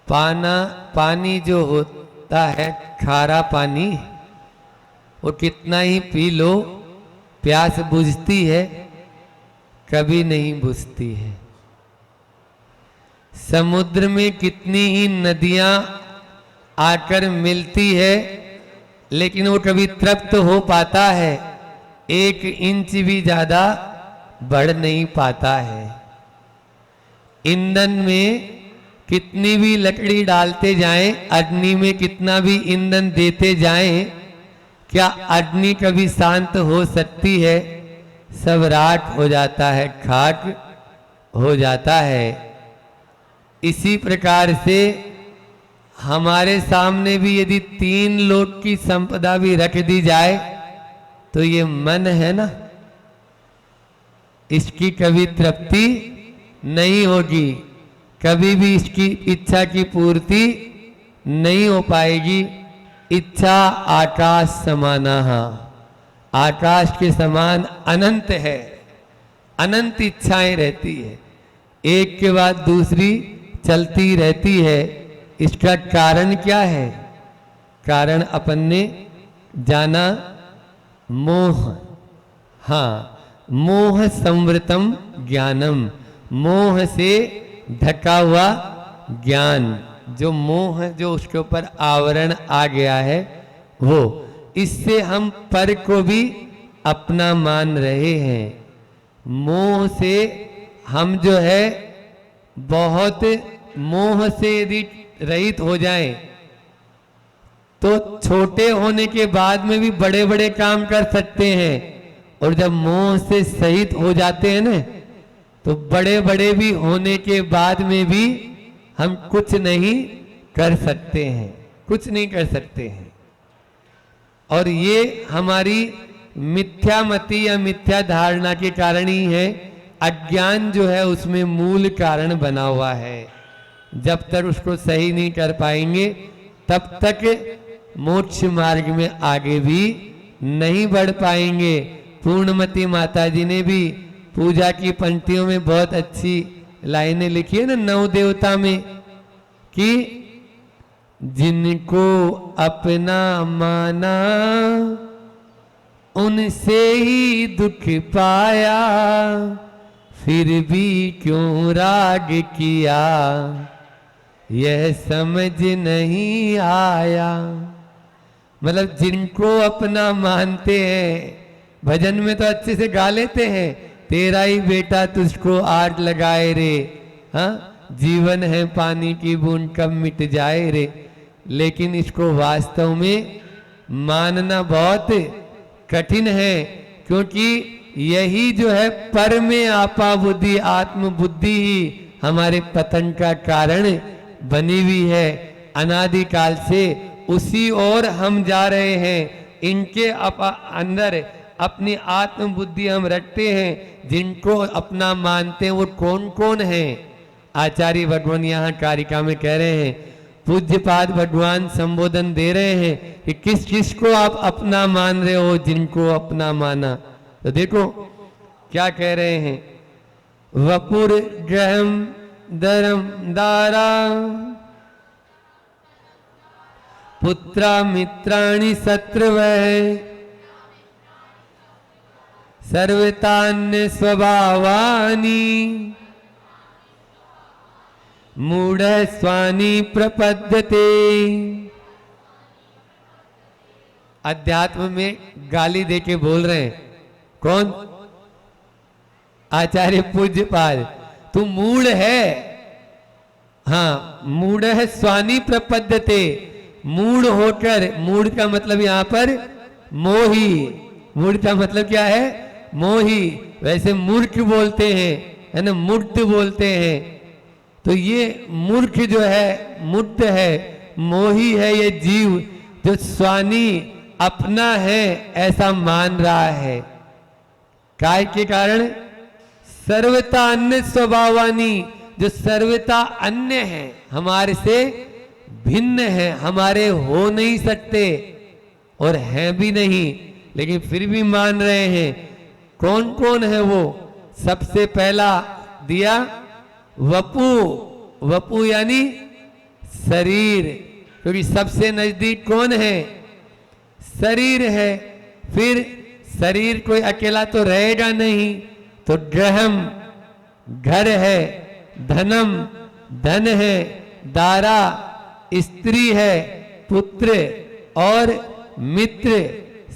पानी जो होता है खारा पानी, वो कितना ही पी लो प्यास बुझती है, कभी नहीं बुझती है। समुद्र में कितनी ही नदियां आकर मिलती है, लेकिन वो कभी तृप्त हो पाता है, 1 इंच भी ज्यादा बढ़ नहीं पाता है। ईंधन में कितनी भी लकड़ी डालते जाएं, अग्नि में कितना भी ईंधन देते जाएं, क्या अग्नि कभी शांत हो सकती है? सब राख हो जाता है, खाक हो जाता है। इसी प्रकार से हमारे सामने भी यदि 3 लोक की संपदा भी रख दी जाए, तो ये मन है ना, इसकी कभी तृप्ति नहीं होगी, कभी भी इसकी इच्छा की पूर्ति नहीं हो पाएगी। इच्छा आकाश समानः, आकाश के समान अनंत है, अनंत इच्छाएं रहती है, एक के बाद दूसरी चलती रहती है। इसका कारण क्या है? कारण अपन ने जाना, मोह। हाँ, मोह संवृतम ज्ञानम, मोह से ढका हुआ ज्ञान, जो मोह जो उसके ऊपर आवरण आ गया है, वो इससे हम पर को भी अपना मान रहे हैं। मोह से हम जो है बहुत, मोह से यदि रहित हो जाएं, तो छोटे होने के बाद में भी बड़े बड़े काम कर सकते हैं, और जब मोह से सहित हो जाते हैं ना, तो बड़े बड़े भी होने के बाद में भी हम कुछ नहीं कर सकते हैं, कुछ नहीं कर सकते हैं। और ये हमारी मिथ्यामति या मिथ्या धारणा के कारण ही है। अज्ञान जो है उसमें मूल कारण बना हुआ है। जब तक उसको सही नहीं कर पाएंगे, तब तक मोक्ष मार्ग में आगे भी नहीं बढ़ पाएंगे। पूर्णमती माता जी ने भी पूजा की पंक्तियों में बहुत अच्छी लाइनें लिखी है ना, 9 देवता में, कि जिनको अपना माना उनसे ही दुख पाया, फिर भी क्यों राग किया, यह समझ नहीं आया। मतलब जिनको अपना मानते हैं, भजन में तो अच्छे से गा लेते हैं, तेरा ही बेटा तुझको आग लगाए रे, हाँ, जीवन है पानी की बूंद कब मिट जाए रे। लेकिन इसको वास्तव में मानना बहुत कठिन है, क्योंकि यही जो है पर में आपा बुद्धि, आत्म बुद्धि ही हमारे पतन का कारण बनी हुई है। अनादिकाल से उसी ओर हम जा रहे हैं। इनके अंदर अपनी आत्म बुद्धि हम रखते हैं। जिनको अपना मानते हैं वो कौन कौन है? आचार्य भगवान यहाँ कारिका में कह रहे हैं, पूज्यपाद भगवान संबोधन दे रहे हैं कि किस किस को आप अपना मान रहे हो, जिनको अपना माना। तो देखो क्या कह रहे हैं, वपुर ग्रहम धर्म दारा पुत्रा मित्राणि शत्रुवः सर्वतान्य स्वभावानि मूढ़ स्वानी प्रपद्यते। अध्यात्म में गाली देके बोल रहे हैं कौन? आचार्य पूज्यपाद, तू मूढ़ है। हाँ, मूढ़ है स्वानी प्रपद्यते, मूढ़ होकर, मूढ़ का मतलब यहां पर मोही, मूढ़ का मतलब क्या है? मोही। वैसे मूर्ख बोलते हैं, है ना, मूर्ख बोलते हैं। तो ये मूर्ख जो है, मुक्त है, मोही है ये जीव, जो स्वानी अपना है ऐसा मान रहा है। काय के कारण? सर्वता अन्य स्वभावानी, जो सर्वता अन्य है, हमारे से भिन्न है, हमारे हो नहीं सकते और हैं भी नहीं, लेकिन फिर भी मान रहे हैं। कौन कौन है वो? सबसे पहला दिया वपु, वपु यानी शरीर, क्योंकि सबसे नजदीक कौन है? शरीर है। फिर शरीर कोई अकेला तो रहेगा नहीं, तो गृहम घर है, धनम धन है, दारा स्त्री है, पुत्र और मित्र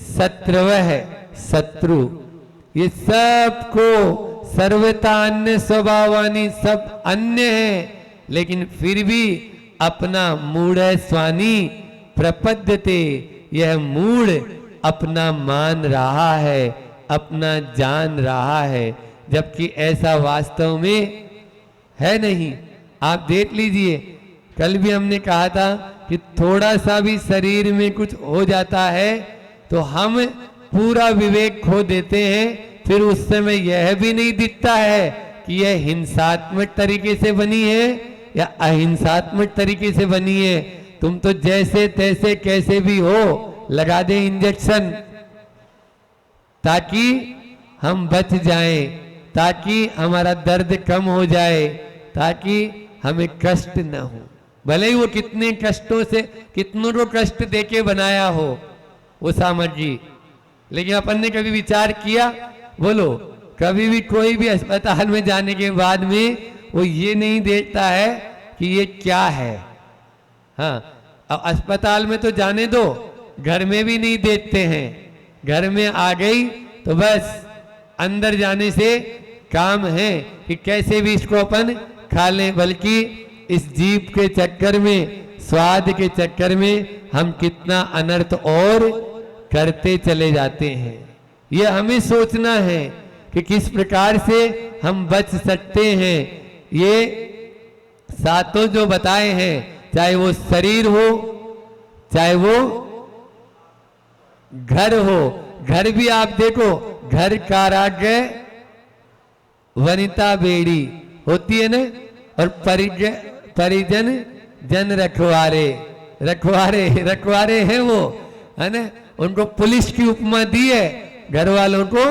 शत्रव है, शत्रु। ये सबको सर्वथा अन्य स्वभावानी, सब अन्य है, लेकिन फिर भी अपना मूढ़ स्वानी प्रपद्यते, यह मूढ़ अपना मान रहा है, अपना जान रहा है, जबकि ऐसा वास्तव में है नहीं। आप देख लीजिए, कल भी हमने कहा था कि थोड़ा सा भी शरीर में कुछ हो जाता है तो हम पूरा विवेक खो देते हैं। फिर उस समय यह भी नहीं दिखता है कि यह हिंसात्मक तरीके से बनी है या अहिंसात्मक तरीके से बनी है। तुम तो जैसे तैसे कैसे भी हो लगा दे इंजेक्शन, ताकि हम बच जाएं, ताकि हमारा दर्द कम हो जाए, ताकि हमें कष्ट न हो। भले ही वो कितने कष्टों से, कितनों को कष्ट देके बनाया हो वो सामग्री, लेकिन अपन ने कभी विचार किया? बोलो, कभी भी कोई भी अस्पताल में जाने के बाद में वो ये नहीं देखता है कि ये क्या है। हाँ, अब अस्पताल में तो जाने दो, घर में भी नहीं देखते हैं। घर में आ गई तो बस अंदर जाने से काम है कि कैसे भी इसको अपन खा लें, बल्कि इस जीभ के चक्कर में, स्वाद के चक्कर में हम कितना अनर्थ और करते चले जाते हैं। ये हमें सोचना है कि किस प्रकार से हम बच सकते हैं। ये सातों जो बताए हैं, चाहे वो शरीर हो, चाहे वो घर हो, घर भी आप देखो, घर काराग्रह वनिता बेड़ी होती है ना, और परिजन जन रखवारे, रखवारे रखवारे हैं वो, है ना। उनको पुलिस की उपमा दी है, घर वालों को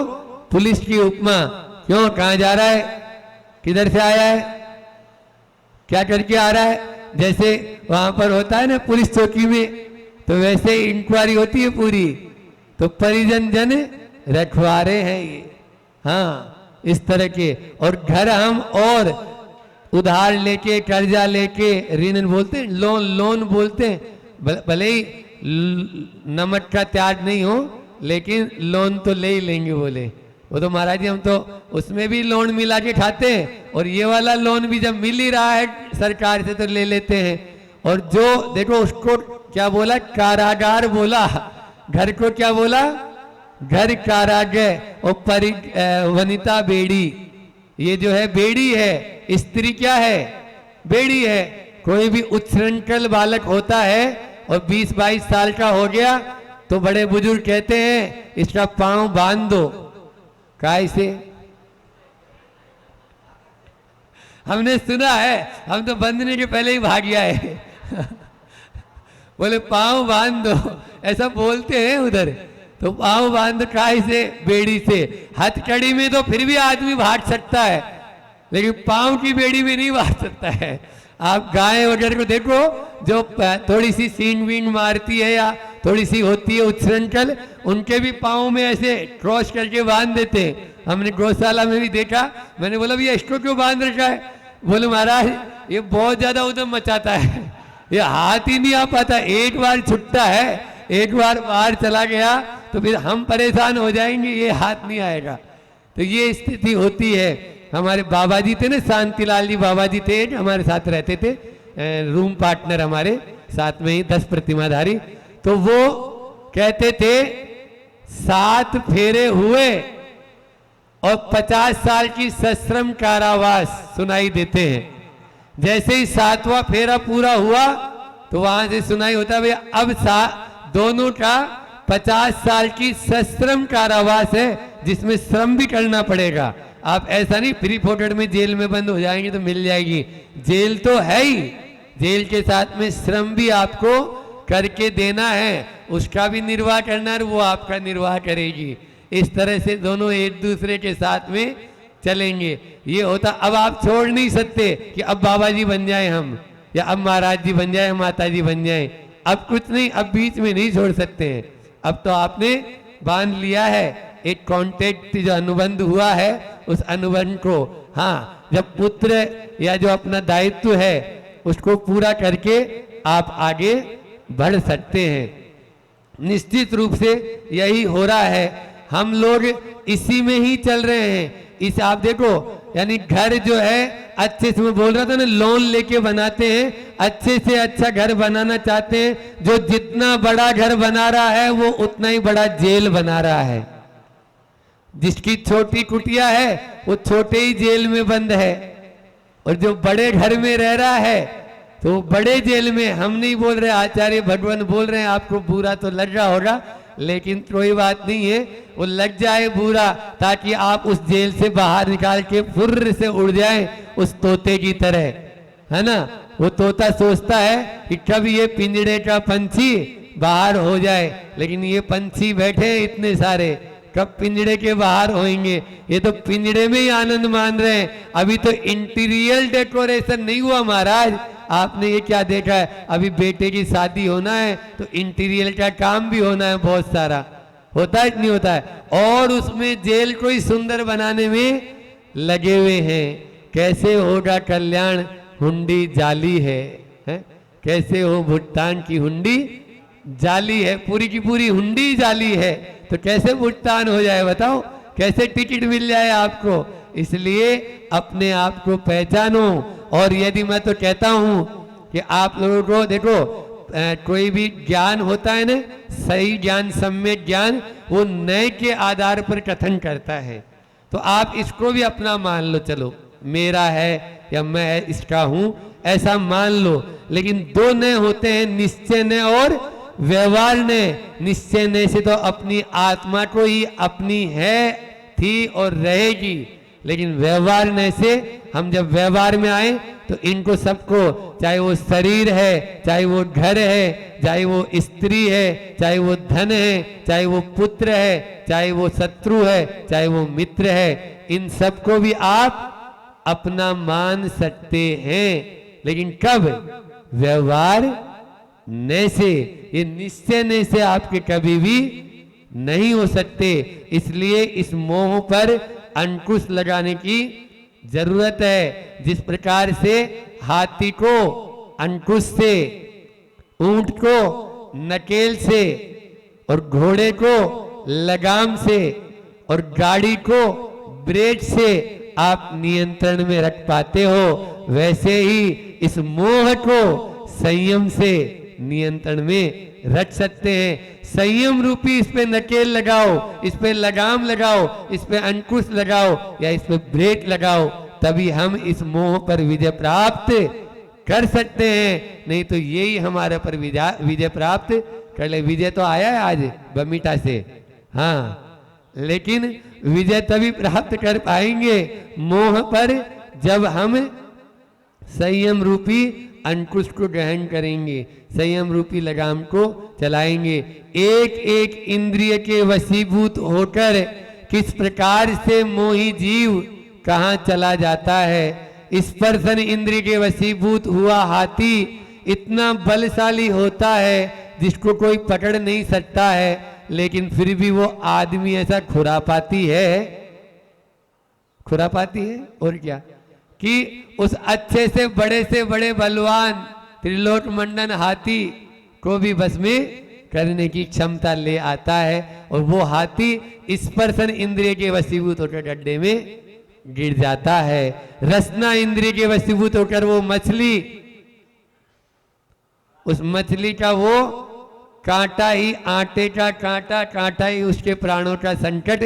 पुलिस की उपमा। क्यों? कहाँ जा रहा है, किधर से आया है, क्या करके आ रहा है? जैसे वहां पर होता है ना पुलिस चौकी में, तो वैसे इंक्वायरी होती है पूरी। तो परिजन जन रखवारे हैं ये, हाँ, इस तरह के। और घर हम और उधार लेके, कर्जा लेके, ऋण बोलते हैं, लोन बोलते हैं, भले ही नमक का त्याग नहीं हो, लेकिन लोन तो ले ही लेंगे बोले। वो तो महाराज जी हम तो उसमें भी लोन मिला के खाते हैं, और ये वाला लोन भी जब मिल ही रहा है सरकार से तो ले लेते हैं। और जो देखो उसको क्या बोला, कारागार बोला, घर को क्या बोला, घर कारागार। और वनिता बेड़ी, ये जो है बेड़ी है, स्त्री क्या है, बेड़ी है। कोई भी उच्छृंखल बालक होता है और 20-22 साल का हो गया तो बड़े बुजुर्ग कहते हैं इसका पांव बांध दो। काय से? हमने सुना है, हम तो बंधने के पहले ही भाग गया है बोले पांव बांध दो, ऐसा बोलते हैं उधर। तो पांव बांध काय से? बेड़ी से। हथकड़ी में तो फिर भी आदमी भाग सकता है, लेकिन पांव की बेड़ी में नहीं भाग सकता है। आप गाय वगैरह को देखो जो थोड़ी सी सींग वींग मारती है या थोड़ी सी होती है उच्छृंखल, उनके भी पाँव में ऐसे क्रॉस करके बांध देते हैं। हमने गौशाला में भी देखा। मैंने बोला भैया इसको क्यों बांध रखा है? बोले महाराज ये बहुत ज्यादा उद्यम मचाता है, ये हाथ ही नहीं आ पाता, एक बार छुट्टा है, एक बार बाहर चला गया तो फिर हम परेशान हो जाएंगे, ये हाथ नहीं आएगा। तो ये स्थिति होती है। हमारे बाबा जी थे ना, शांतिलाल जी बाबा जी थे, हमारे साथ रहते थे, रूम पार्टनर हमारे साथ में ही, 10 प्रतिमाधारी। तो वो कहते थे 7 फेरे हुए और 50 साल की सश्रम कारावास सुनाई देते हैं। जैसे ही 7वां फेरा पूरा हुआ तो वहां से सुनाई होता है भैया अब दोनों का 50 साल की सश्रम कारावास है, जिसमें श्रम भी करना पड़ेगा। आप ऐसा नहीं फ्री फोकट में जेल में बंद हो जाएंगे तो मिल जाएगी, जेल तो है ही, जेल के साथ में श्रम भी आपको करके देना है, उसका भी निर्वाह करना है, वो आपका निर्वाह करेगी। इस तरह से दोनों एक दूसरे के साथ में चलेंगे। ये होता, अब आप छोड़ नहीं सकते कि अब बाबा जी बन जाए हम, या अब महाराज जी बन जाए, माता जी बन जाए, अब कुछ नहीं, अब बीच में नहीं छोड़ सकते हैं। अब तो आपने बांध लिया है, एक कॉन्ट्रैक्ट जो अनुबंध हुआ है उस अनुबंध को, हाँ, जब पुत्र या जो अपना दायित्व है उसको पूरा करके आप आगे बढ़ सकते हैं। निश्चित रूप से यही हो रहा है, हम लोग इसी में ही चल रहे हैं। इस आप देखो, यानी घर जो है अच्छे से, मैं बोल रहा था ना, लोन लेके बनाते हैं, अच्छे से अच्छा घर बनाना चाहते हैं। जो जितना बड़ा घर बना रहा है वो उतना ही बड़ा जेल बना रहा है। जिसकी छोटी कुटिया है वो छोटे ही जेल में बंद है, और जो बड़े घर में रह रहा है तो बड़े जेल में। हम नहीं बोल रहे, आचार्य भगवान बोल रहे हैं, आपको बुरा तो लग रहा होगा, लेकिन कोई बात नहीं है, वो लग जाए बुरा, ताकि आप उस जेल से बाहर निकाल के फुर्र से उड़ जाएं उस तोते की तरह, है ना। वो तोता सोचता है कि कब ये पिंजड़े का पंछी बाहर हो जाए, लेकिन ये पंछी बैठे हैं इतने सारे, कब पिंजड़े के बाहर होंगे। ये तो पिंजड़े में ही आनंद मान रहे हैं। अभी तो इंटीरियर डेकोरेशन नहीं हुआ महाराज। आपने ये क्या देखा है, अभी बेटे की शादी होना है तो इंटीरियर का काम भी होना है, बहुत सारा होता है कि नहीं होता है, और उसमें जेल को ही सुंदर बनाने में लगे हुए हैं। कैसे होगा कल्याण, हुंडी जाली है, कैसे हो भुगतान की हुंडी जाली है, पूरी की पूरी हुंडी जाली है, तो कैसे भुगतान हो जाए बताओ, कैसे टिकट मिल जाए आपको। इसलिए अपने आप को पहचानो। और यदि मैं तो कहता हूं कि आप लोगों को देखो, कोई भी ज्ञान होता है ना, सही ज्ञान, सम्यक ज्ञान, वो नए के आधार पर कथन करता है। तो आप इसको भी अपना मान लो, चलो मेरा है या मैं इसका हूं, ऐसा मान लो। लेकिन दो नए होते हैं, निश्चय नय और व्यवहार नय। निश्चय नय से तो अपनी आत्मा को ही अपनी है, थी और रहेगी, लेकिन व्यवहार नय से हम जब व्यवहार में आए तो इनको सबको, चाहे वो शरीर है, चाहे वो घर है, चाहे वो स्त्री है, चाहे वो धन है, चाहे वो पुत्र है, चाहे वो शत्रु है, चाहे वो मित्र है, इन सबको भी आप अपना मान सकते हैं। लेकिन कब? व्यवहार नय से। ये निश्चय नय से आपके कभी भी नहीं हो सकते। इसलिए इस मोह पर अंकुश लगाने की जरूरत है। जिस प्रकार से हाथी को अंकुश से, ऊंट को नकेल से, और घोड़े को लगाम से, और गाड़ी को ब्रेक से आप नियंत्रण में रख पाते हो, वैसे ही इस मोह को संयम से नियंत्रण में रख सकते हैं। संयम रूपी इस पे नकेल लगाओ, इस पे लगाम लगाओ, इस पे अंकुश लगाओ या इस पे ब्रेक लगाओ, तभी हम इस मोह पर विजय प्राप्त कर सकते हैं। नहीं तो यही हमारे पर विजय प्राप्त कर ले। विजय तो आया है आज बमीठा से, हाँ, लेकिन विजय तभी प्राप्त कर पाएंगे मोह पर जब हम संयम रूपी अंकुश को ग्रहण करेंगे, संयम रूपी लगाम को चलाएंगे। एक एक इंद्रिय के वशीभूत होकर किस प्रकार से मोही जीव कहाँ चला जाता है। स्पर्शन इंद्रिय के वशीभूत हुआ हाथी इतना बलशाली होता है जिसको कोई पकड़ नहीं सकता है, लेकिन फिर भी वो आदमी ऐसा खुरापाती है, खुरापाती है और क्या, कि उस अच्छे से बड़े बलवान त्रिलोक मंडन हाथी को भी बस में करने की क्षमता ले आता है। और वो हाथी स्पर्शन इंद्रिय के वशीभूत होकर गड्ढे में गिर जाता है। रसना इंद्रिय के वशीभूत होकर वो मछली, उस मछली का वो कांटा ही, आटे का कांटा ही उसके प्राणों का संकट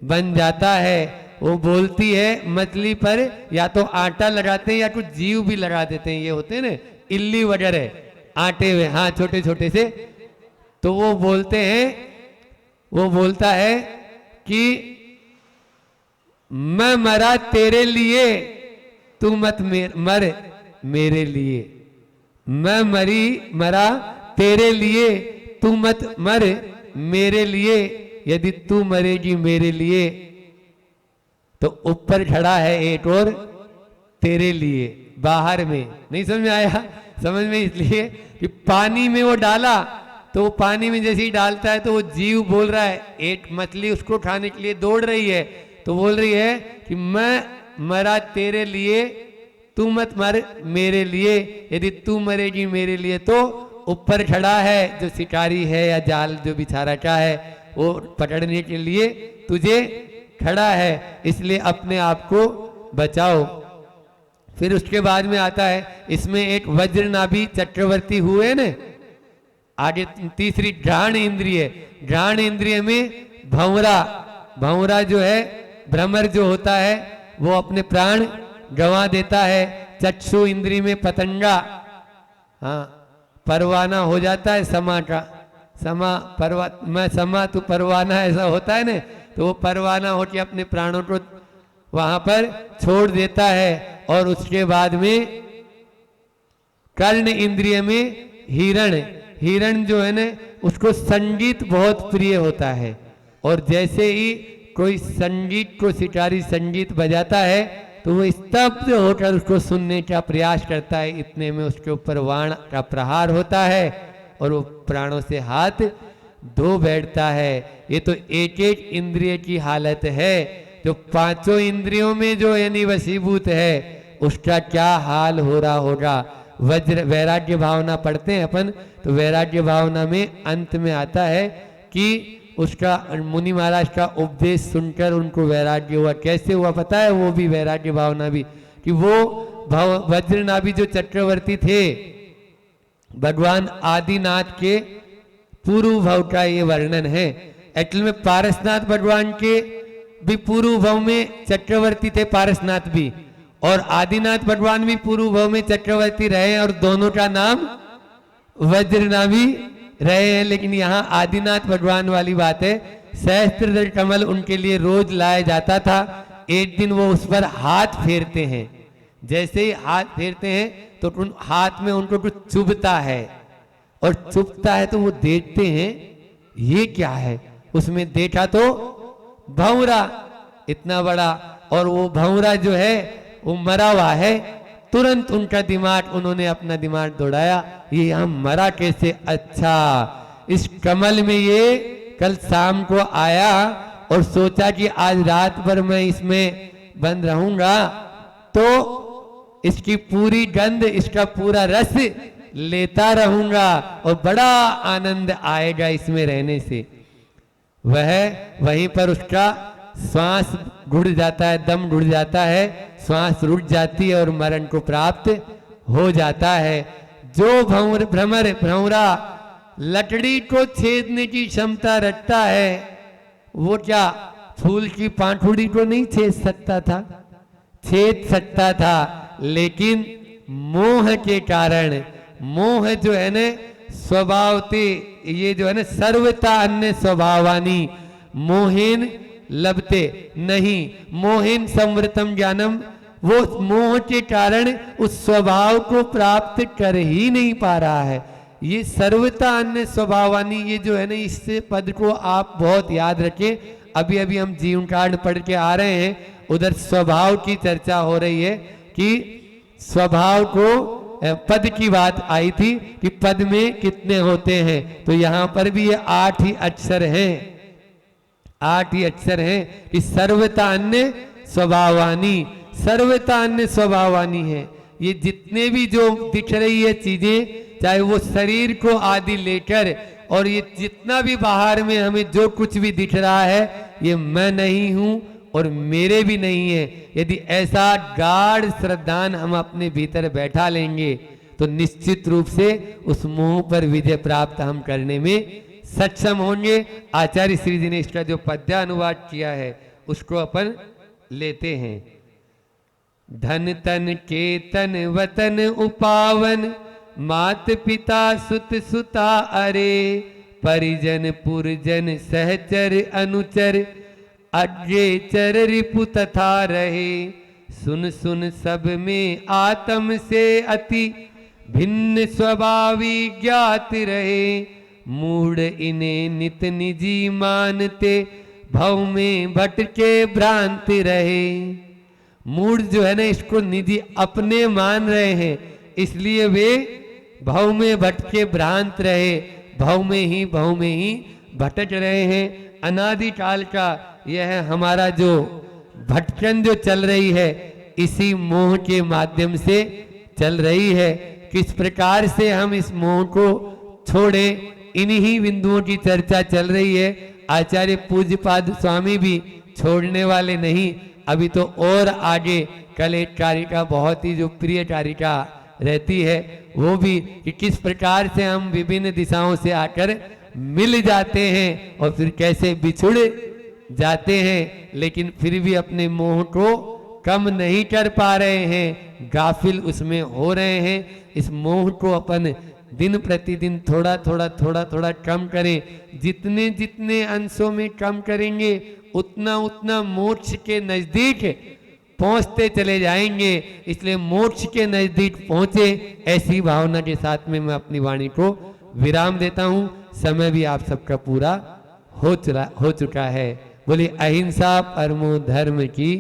बन जाता है। वो बोलती है मछली पर या तो आटा लगाते हैं या कुछ जीव भी लगा देते हैं, ये होते हैं ना इल्ली वगैरह आटे में, हाँ छोटे छोटे से। तो वो बोलते हैं, वो बोलता है कि मैं मरा तेरे लिए, तू मत मर मेरे लिए। मैं मरा तेरे लिए, तू मत मर मेरे लिए। यदि तू मरेगी मेरे लिए तो ऊपर खड़ा है एक और तेरे लिए, बाहर में। नहीं समझ में आया? समझ में इसलिए कि पानी में वो डाला तो वो पानी में जैसे ही डालता है तो वो जीव बोल रहा है, एक मछली उसको खाने के लिए दौड़ रही है, तो बोल रही है कि मैं मरा तेरे लिए, तू मत मर मेरे लिए, यदि तू मरेगी मेरे लिए तो ऊपर खड़ा है जो शिकारी है या जाल जो बिछा रखा है वो पकड़ने के लिए तुझे खड़ा है, इसलिए अपने आप को बचाओ। फिर उसके बाद में आता है इसमें एक वज्रनाभि चक्रवर्ती हुए न, आगे तीसरी घ्राण इंद्रिय। घ्राण इंद्रिय में भंवरा, भंवरा जो है भ्रमर जो होता है वो अपने प्राण गंवा देता है। चक्षु इंद्रिय में पतंगा, हाँ परवाना हो जाता है समा का, समा मैं समा तू परवाना, ऐसा होता है ना, तो वो परवाना होकर अपने प्राणों को वहां पर छोड़ देता है। और उसके बाद में कर्ण इंद्रिय में हिरण, हिरण जो है ना उसको संगीत बहुत प्रिय होता है, और जैसे ही कोई संगीत को शिकारी संगीत बजाता है तो वो स्तब्ध होकर उसको सुनने का प्रयास करता है। इतने में उसके ऊपर वाण का प्रहार होता है और वो प्राणों से हाथ धो बैठता है। ये तो एक एक इंद्रिय की हालत है। जो पांचों इंद्रियों में जो यानी वशीभूत है उसका क्या हाल हो रहा होगा। वज्र वैराग्य भावना पढ़ते हैं अपन, तो वैराग्य भावना में अंत में आता है कि उसका मुनि महाराज का उपदेश सुनकर उनको वैराग्य हुआ। कैसे हुआ पता है? वो भी वैराग्य भावना भी, कि वो वज्रनाभि जो चक्रवर्ती थे भगवान आदिनाथ के पूर्व भव का ये वर्णन है। एक्चुअल में पारसनाथ भगवान के भी पूर्व भव में चक्रवर्ती थे, पारसनाथ भी, और आदिनाथ भगवान भी पूर्व भव में चक्रवर्ती रहे और दोनों का नाम वज्रनाभि रहे हैं। लेकिन यहाँ आदिनाथ भगवान वाली बात है, सहस्त्रदल कमल उनके लिए रोज लाया जाता था। एक दिन वो उस पर हाथ फेरते हैं, जैसे ही हाथ फेरते हैं तो उन हाथ में उनको कुछ चुभता है, और चुभता है तो वो देखते हैं ये क्या है। उसमें देखा तो भंवरा इतना बड़ा, और वो भंवरा जो है वो मरा हुआ है। तुरंत उनका दिमाग, उन्होंने अपना दिमाग दौड़ाया, ये यहाँ मरा कैसे? अच्छा, इस कमल में ये कल शाम को आया और सोचा कि आज रात भर मैं इसमें बंद रहूंगा तो इसकी पूरी गंध, इसका पूरा रस लेता रहूंगा और बड़ा आनंद आएगा इसमें रहने से। वह वहीं पर उसका श्वास घुट जाता है, दम घुट जाता है, श्वास रुक जाती है और मरण को प्राप्त हो जाता है। जो भंवरा लकड़ी को छेदने की क्षमता रखता है वो क्या फूल की पांखुड़ी को नहीं छेद सकता था? छेद सकता था, लेकिन मोह के कारण, मोह जो है न स्वभावते, ये जो है ना सर्वता अन्य स्वभावानी मोहेन लभते नहीं, मोहेन संवृतम ज्ञानम, वो मोह के कारण उस स्वभाव को प्राप्त कर ही नहीं पा रहा है। ये सर्वता अन्य स्वभावानी, ये जो है ना इस पद को आप बहुत याद रखें। अभी अभी हम जीवन कार्ड पढ़ के आ रहे हैं, उधर स्वभाव की चर्चा हो रही है कि स्वभाव को पद की बात आई थी कि पद में कितने होते हैं, तो यहां पर भी ये 8 ही अक्षर हैं, 8 ही अक्षर हैं कि सर्वता अन्य स्वभावानी, सर्वता अन्य स्वभावानी है। ये जितने भी जो दिख रही है चीजें, चाहे वो शरीर को आदि लेकर, और ये जितना भी बाहर में हमें जो कुछ भी दिख रहा है, ये मैं नहीं हूं और मेरे भी नहीं है। यदि ऐसा गाढ़ श्रद्धान हम अपने भीतर बैठा लेंगे तो निश्चित रूप से उस मोह पर विजय प्राप्त हम करने में सक्षम होंगे। आचार्य श्री जी ने इसका जो पद्यानुवाद किया है उसको अपन लेते हैं। धन तन केतन वतन उपावन, मात पिता सुत सुता अरे, परिजन पुरजन सहचर अनुचर, अज्ञे चर रिपु तथा रहे। सुन सुन सब में आत्म से अति, भिन्न स्वभावी ज्ञात रहे। मूढ़ इन्हें नित निजी मानते, भव में भटके भ्रांति रहे। मूढ़ जो है ना इसको निधि अपने मान रहे हैं, इसलिए वे भव में भटके भ्रांत रहे, भव में ही भटक रहे हैं। अनादि काल का यह हमारा जो भटकन जो चल रही है इसी मोह के माध्यम से चल रही है। किस प्रकार से हम इस मोह को छोड़े, इन्हीं बिंदुओं की चर्चा चल रही है। आचार्य पूज्यपाद स्वामी भी छोड़ने वाले नहीं, अभी तो और आगे कल एक कारिका बहुत ही जो प्रिय कारिका रहती है वो भी कि किस प्रकार से हम विभिन्न दिशाओं से आकर मिल जाते हैं और फिर कैसे बिछुड़ जाते हैं, लेकिन फिर भी अपने मोह को कम नहीं कर पा रहे हैं, गाफिल उसमें हो रहे हैं। इस मोह को अपन दिन प्रतिदिन थोड़ा थोड़ा कम करें। जितने जितने अंशों में कम करेंगे उतना उतना मोक्ष के नजदीक पहुंचते चले जाएंगे। इसलिए मोक्ष के नजदीक पहुंचे, ऐसी भावना के साथ में मैं अपनी वाणी को विराम देता हूं। समय भी आप सबका पूरा हो चुका है। बोलिए अहिंसा परमो धर्म की